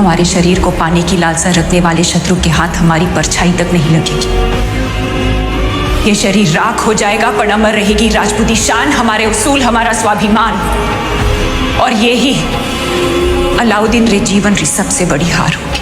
हमारे शरीर को पाने की लालसा रखने वाले शत्रु के हाथ हमारी परछाई तक नहीं लगेगी। ये शरीर राख हो जाएगा पर अमर रहेगी राजपूती शान, हमारे उसूल, हमारा स्वाभिमान। और ये ही अलाउद्दीन रे जीवन की सबसे बड़ी हार होगी।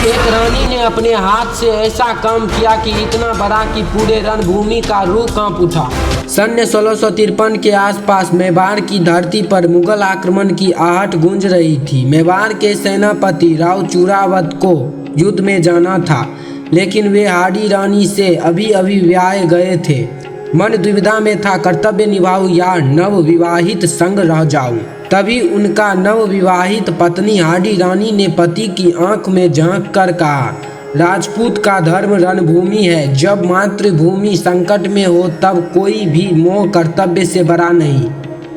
एक रानी ने अपने हाथ से ऐसा काम किया कि इतना बड़ा कि पूरे रणभूमि का रूह कांप उठा। सन 1653 के आसपास मेवाड़ की धरती पर मुगल आक्रमण की आहट गूंज रही थी। मेवाड़ के सेनापति राव चूरावत को युद्ध में जाना था, लेकिन वे हाडी रानी से अभी अभी ब्याहे गए थे। मन दुविधा में था, कर्तव्य निभाऊं या नव विवाहित संग रह जाऊं। तभी उनका नव विवाहित पत्नी हाडी रानी ने पति की आंख में झांक कर कहा, राजपूत का धर्म रणभूमि है। जब मातृभूमि संकट में हो तब कोई भी मोह कर्तव्य से बड़ा नहीं।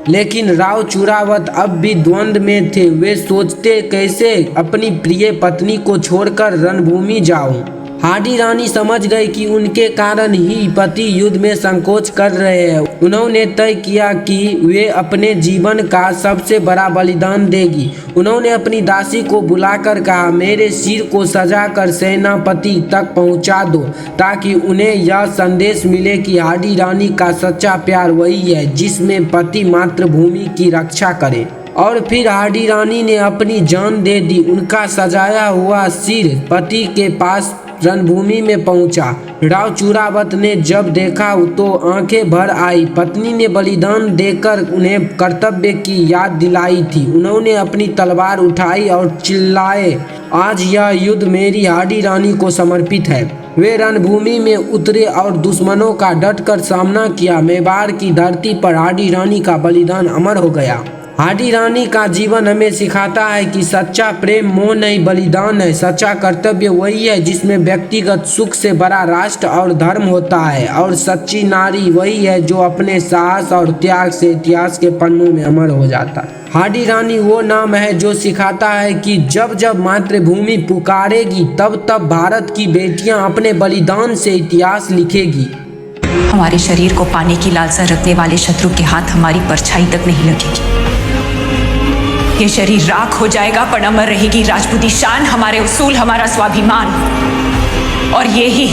लेकिन राव चूरावत अब भी द्वंद्व में थे। वे सोचते कैसे अपनी प्रिय पत्नी को छोड़कर रणभूमि जाऊं। हाडी रानी समझ गई कि उनके कारण ही पति युद्ध में संकोच कर रहे हैं। उन्होंने तय किया कि वे अपने जीवन का सबसे बड़ा बलिदान देगी। उन्होंने अपनी दासी को बुलाकर कहा, मेरे सिर को सजाकर सेनापति तक पहुंचा दो, ताकि उन्हें यह संदेश मिले कि हाडी रानी का सच्चा प्यार वही है जिसमें पति मातृभूमि की रक्षा करे। और फिर हाडी रानी ने अपनी जान दे दी। उनका सजाया हुआ सिर पति के पास रणभूमि में पहुंचा। राव चूरावत ने जब देखा तो आंखें भर आई। पत्नी ने बलिदान देकर उन्हें कर्तव्य की याद दिलाई थी। उन्होंने अपनी तलवार उठाई और चिल्लाए, आज यह युद्ध मेरी हाडी रानी को समर्पित है। वे रणभूमि में उतरे और दुश्मनों का डटकर सामना किया। मेवाड़ की धरती पर हाडी रानी का बलिदान अमर हो गया। हाडी रानी का जीवन हमें सिखाता है कि सच्चा प्रेम मोह नहीं बलिदान है। सच्चा कर्तव्य वही है जिसमें व्यक्तिगत सुख से बड़ा राष्ट्र और धर्म होता है। और सच्ची नारी वही है जो अपने साहस और त्याग से इतिहास के पन्नों में अमर हो जाता है। हाडी रानी वो नाम है जो सिखाता है कि जब जब मातृभूमि पुकारेगी तब तब भारत की बेटियां अपने बलिदान से इतिहास लिखेगी। हमारे शरीर को पाने की लालसा रखने वाले शत्रु के हाथ हमारी परछाई तक नहीं लगेगी। ये शरीर राख हो जाएगा पर अमर रहेगी राजपूती शान, हमारे उसूल, हमारा स्वाभिमान। और ये ही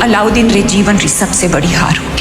अलाउद्दीन रे जीवन की सबसे बड़ी हार होगी।